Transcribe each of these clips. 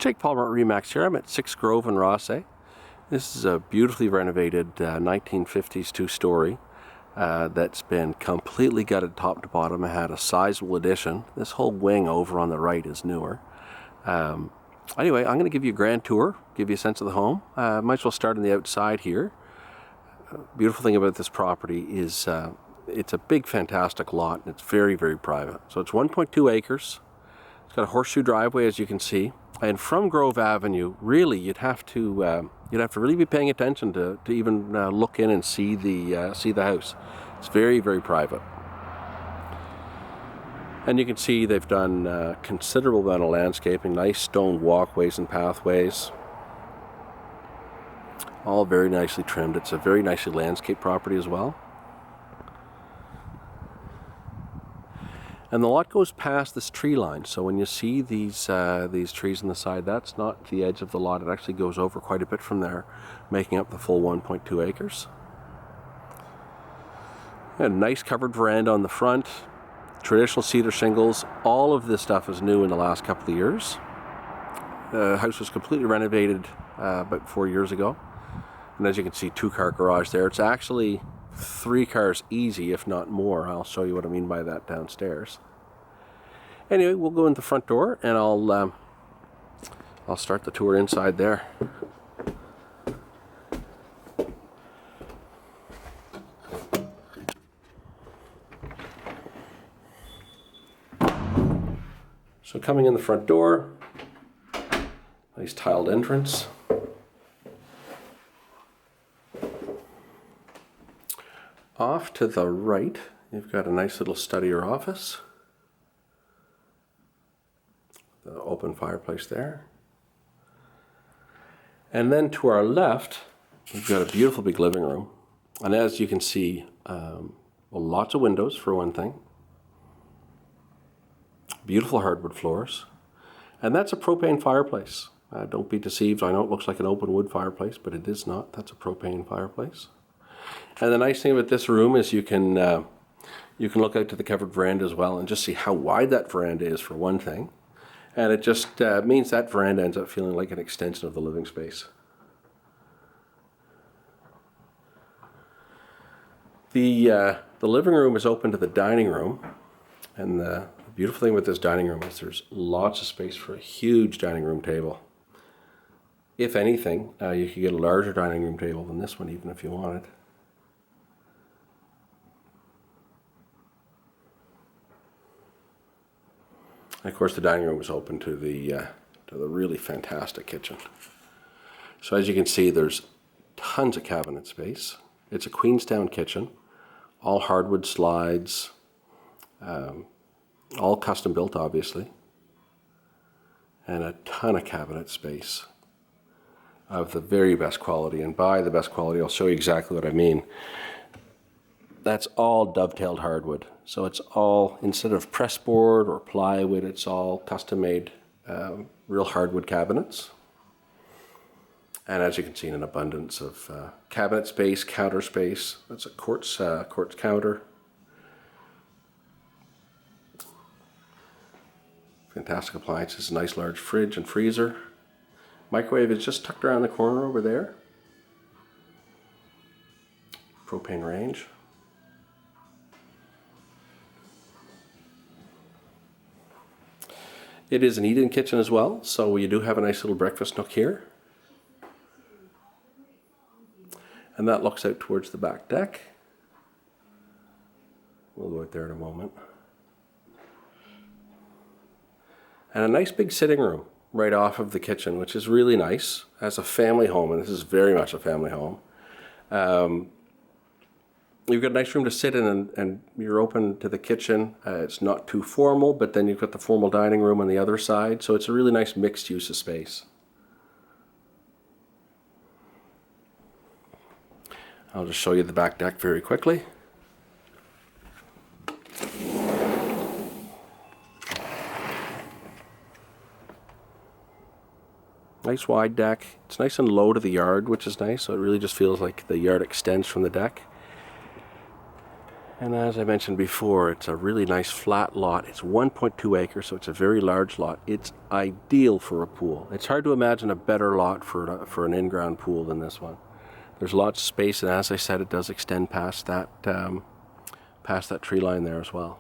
Jake Palmer at Remax here. I'm at 6 Grove in Rothesay. This is a beautifully renovated 1950s two-story that's been completely gutted top to bottom. It had a sizable addition. This whole wing over on the right is newer. Anyway, I'm going to give you a grand tour, give you a sense of the home. Might as well start on the outside here. Beautiful thing about this property is it's a big, fantastic lot, and it's very, very private. So it's 1.2 acres. It's got a horseshoe driveway, as you can see. And from Grove Avenue, really, you'd have to really be paying attention to even look in and see the house. It's very, very private. And you can see they've done considerable amount of landscaping, nice stone walkways and pathways. All very nicely trimmed. It's a very nicely landscaped property as well. And the lot goes past this tree line, so when you see these trees on the side, that's not the edge of the lot. It actually goes over quite a bit from there, making up the full 1.2 acres. And a nice covered veranda on the front, traditional cedar shingles. All of this stuff is new in the last couple of years. The house was completely renovated about 4 years ago. And as you can see, 2-car garage there. It's actually 3 cars easy, if not more. I'll show you what I mean by that downstairs. Anyway, we'll go in the front door and I'll start the tour inside there. So coming in the front door, nice tiled entrance. Off to the right, you've got a nice little study or office. The open fireplace there. And then to our left, we've got a beautiful big living room. And as you can see, lots of windows for one thing. Beautiful hardwood floors. And that's a propane fireplace. Don't be deceived. I know it looks like an open wood fireplace, but it is not. That's a propane fireplace. And the nice thing about this room is you can look out to the covered veranda as well and just see how wide that veranda is for one thing. And it just means that veranda ends up feeling like an extension of the living space. The living room is open to the dining room. And the beautiful thing with this dining room is there's lots of space for a huge dining room table. If anything, you could get a larger dining room table than this one even if you wanted. And of course, the dining room is open to the really fantastic kitchen. So as you can see, there's tons of cabinet space. It's a Queenstown kitchen, all hardwood slides, all custom built, obviously, and a ton of cabinet space of the very best quality. And by the best quality, I'll show you exactly what I mean. That's all dovetailed hardwood. So it's all, instead of pressboard or plywood, it's all custom made real hardwood cabinets. And as you can see, an abundance of cabinet space, counter space. That's a quartz counter. Fantastic appliances, a nice large fridge and freezer. Microwave is just tucked around the corner over there. Propane range. It is an eat-in kitchen as well, so you do have a nice little breakfast nook here. And that looks out towards the back deck. We'll go out there in a moment. And a nice big sitting room right off of the kitchen, which is really nice as a family home, and this is very much a family home. You've got a nice room to sit in, and you're open to the kitchen. It's not too formal, but then you've got the formal dining room on the other side, so it's a really nice mixed use of space. I'll just show you the back deck very quickly. Nice wide deck. It's nice and low to the yard, which is nice, so it really just feels like the yard extends from the deck. And as I mentioned before, it's a really nice flat lot. It's 1.2 acres, so it's a very large lot. It's ideal for a pool. It's hard to imagine a better lot for an in-ground pool than this one. There's lots of space, and as I said, it does extend past that tree line there as well.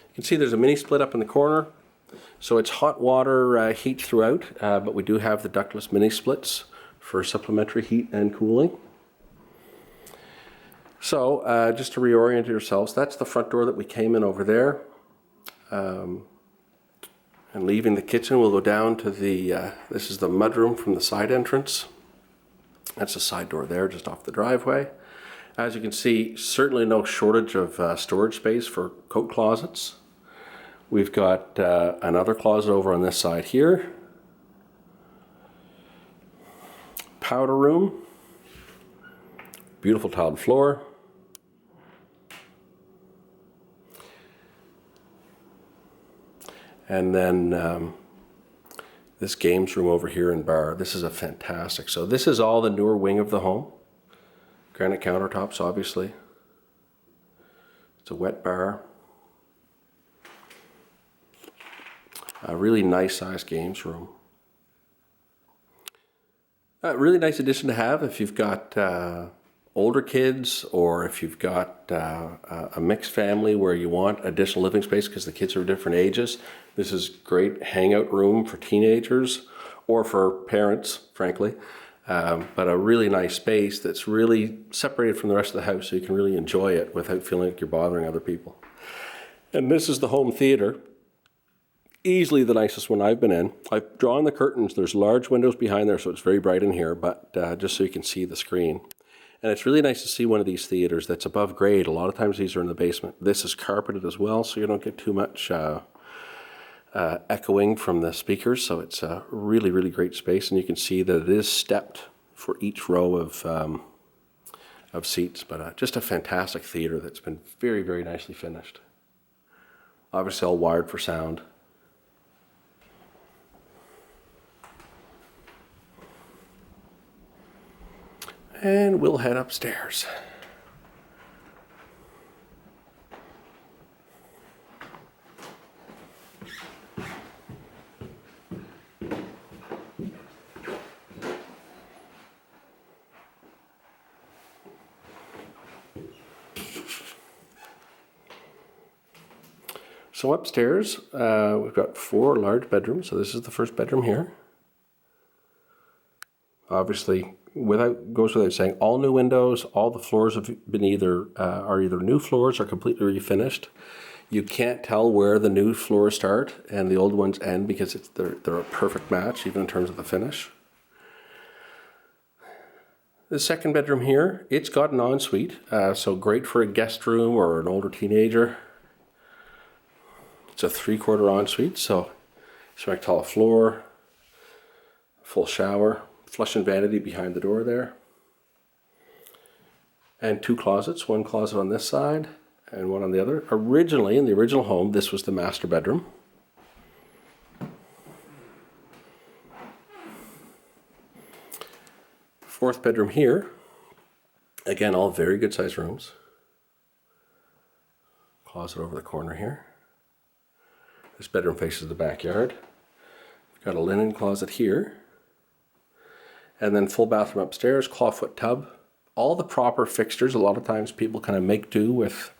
You can see there's a mini split up in the corner. So it's hot water heat throughout, but we do have the ductless mini splits for supplementary heat and cooling. So just to reorient yourselves, that's the front door that we came in over there. And leaving the kitchen, we'll go down to this is the mudroom from the side entrance. That's the side door there, just off the driveway. As you can see, certainly no shortage of storage space for coat closets. We've got another closet over on this side here. Powder room. Beautiful tiled floor. And then this games room over here and bar. This is a fantastic. So this is all the newer wing of the home. Granite countertops, obviously. It's a wet bar. A really nice sized games room. A really nice addition to have if you've got older kids, or if you've got a mixed family where you want additional living space because the kids are different ages. This is great hangout room for teenagers or for parents, frankly. But a really nice space that's really separated from the rest of the house, so you can really enjoy it without feeling like you're bothering other people. And this is the home theater. Easily the nicest one I've been in. I've drawn the curtains. There's large windows behind there, so it's very bright in here, but just so you can see the screen. And it's really nice to see one of these theaters that's above grade. A lot of times these are in the basement. This is carpeted as well, so you don't get too much echoing from the speakers. So it's a really, really great space, and you can see that it is stepped for each row of seats. But just a fantastic theater that's been very, very nicely finished. Obviously all wired for sound. And we'll head upstairs. So upstairs, we've got 4 large bedrooms. So this is the first bedroom here. Obviously, goes without saying, all new windows. All the floors have been are either new floors or completely refinished. You can't tell where the new floors start and the old ones end because they're a perfect match, even in terms of the finish. The second bedroom here, it's got an ensuite, so great for a guest room or an older teenager. It's a 3/4 ensuite, so tile floor, full shower, flush and vanity behind the door there. And 2 closets, one closet on this side and one on the other. Originally, in the original home, this was the master bedroom. Fourth bedroom here. Again, all very good sized rooms. Closet over the corner here. This bedroom faces the backyard. We've got a linen closet here. And then full bathroom upstairs, clawfoot tub. All the proper fixtures. A lot of times people kind of make do with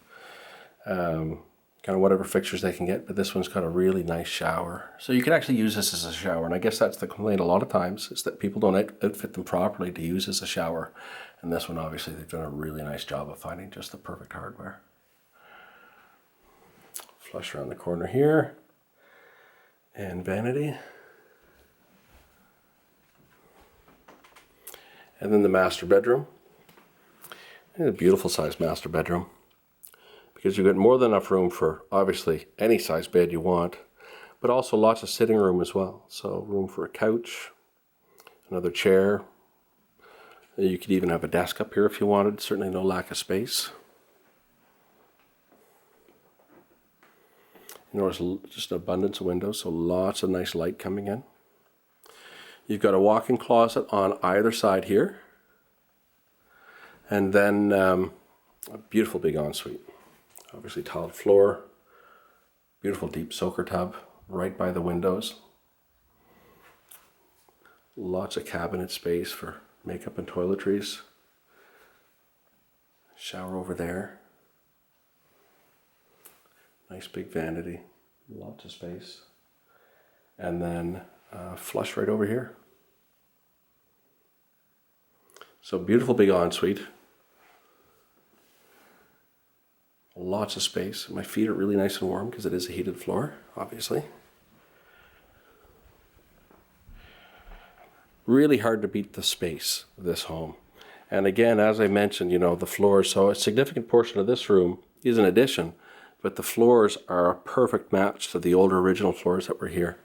kind of whatever fixtures they can get, but this one's got a really nice shower. So you can actually use this as a shower, and I guess that's the complaint a lot of times, is that people don't outfit them properly to use as a shower. And this one, obviously, they've done a really nice job of finding just the perfect hardware. Flush around the corner here. And vanity. And then the master bedroom. And a beautiful sized master bedroom. Because you've got more than enough room for, obviously, any size bed you want, but also lots of sitting room as well. So room for a couch, another chair. You could even have a desk up here if you wanted. Certainly no lack of space. You notice just an abundance of windows, so lots of nice light coming in. You've got a walk-in closet on either side here. And then a beautiful big ensuite. Obviously tiled floor, beautiful deep soaker tub right by the windows. Lots of cabinet space for makeup and toiletries. Shower over there. Nice big vanity, lots of space. And then flush right over here. So beautiful big ensuite. Lots of space. My feet are really nice and warm because it is a heated floor, obviously. Really hard to beat the space of this home. And again, as I mentioned, you know, the floors, so a significant portion of this room is an addition, but the floors are a perfect match to the older original floors that were here.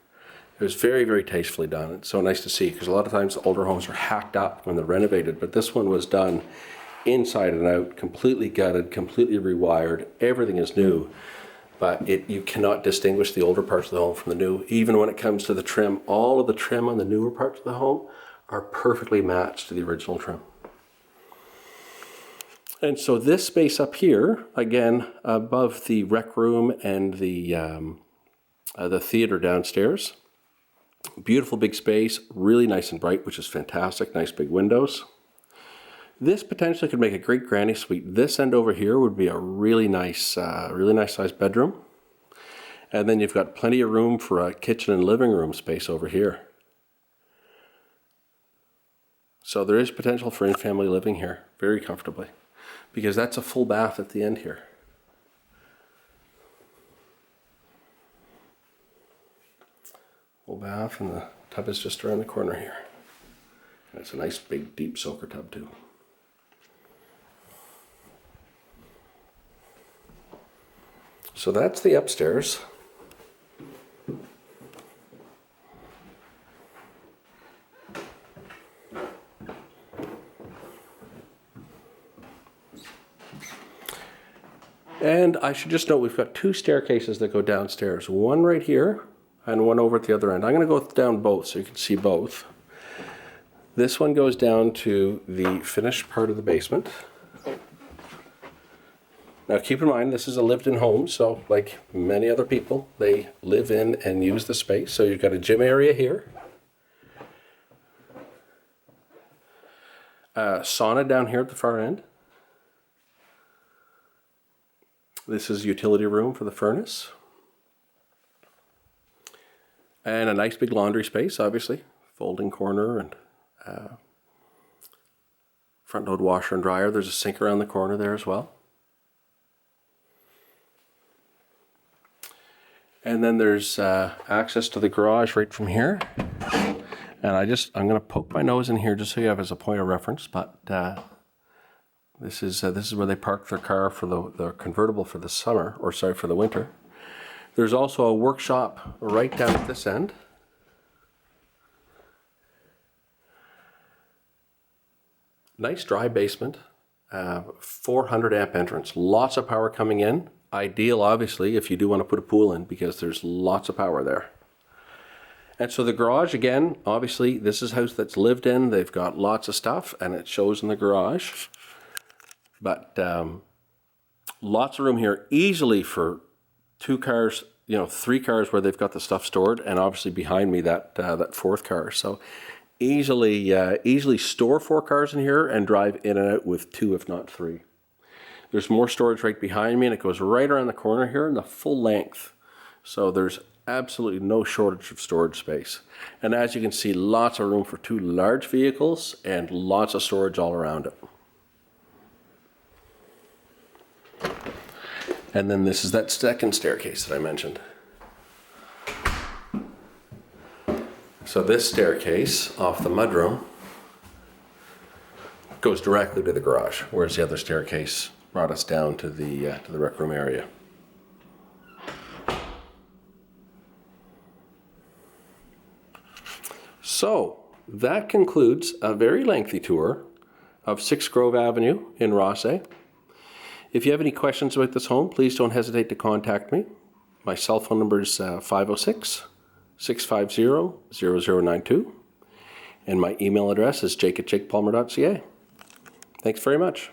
It was very, very tastefully done. It's so nice to see because a lot of times the older homes are hacked up when they're renovated, but this one was done inside and out, completely gutted, completely rewired. Everything is new, but you cannot distinguish the older parts of the home from the new. Even when it comes to the trim, all of the trim on the newer parts of the home are perfectly matched to the original trim. And so this space up here, again, above the rec room and the theater downstairs, beautiful big space, really nice and bright, which is fantastic. Nice big windows. This potentially could make a great granny suite. This end over here would be a really nice sized bedroom. And then you've got plenty of room for a kitchen and living room space over here. So there is potential for in-family living here very comfortably, because that's a full bath at the end here. Full bath, and the tub is just around the corner here. And it's a nice big deep soaker tub too. So that's the upstairs. And I should just note we've got two staircases that go downstairs. One right here and one over at the other end. I'm going to go down both so you can see both. This one goes down to the finished part of the basement. Now keep in mind this is a lived-in home, so like many other people, they live in and use the space. So you've got a gym area here. Sauna down here at the far end. This is utility room for the furnace. And a nice big laundry space, obviously. Folding corner and front load washer and dryer. There's a sink around the corner there as well. And then there's access to the garage right from here. And I'm going to poke my nose in here just so you have as a point of reference, but this is where they park their car for the convertible for the summer, or sorry, for the winter. There's also a workshop right down at this end. Nice dry basement, 400 amp entrance, lots of power coming in. Ideal, obviously, if you do want to put a pool in, because there's lots of power there. And so the garage, again, obviously, this is a house that's lived in. They've got lots of stuff, and it shows in the garage. But lots of room here, easily for 2 cars, 3 cars where they've got the stuff stored, and obviously behind me that 4th car. So easily store 4 cars in here and drive in and out with 2, if not 3. There's more storage right behind me, and it goes right around the corner here in the full length. So there's absolutely no shortage of storage space. And as you can see, lots of room for 2 large vehicles and lots of storage all around it. And then this is that second staircase that I mentioned. So this staircase off the mudroom goes directly to the garage, whereas the other staircase brought us down to the rec room area. So that concludes a very lengthy tour of 6 Grove Avenue in Rothesay. If you have any questions about this home, please don't hesitate to contact me. My cell phone number is 506-650-0092. And my email address is jake@jakepalmer.ca. Thanks very much.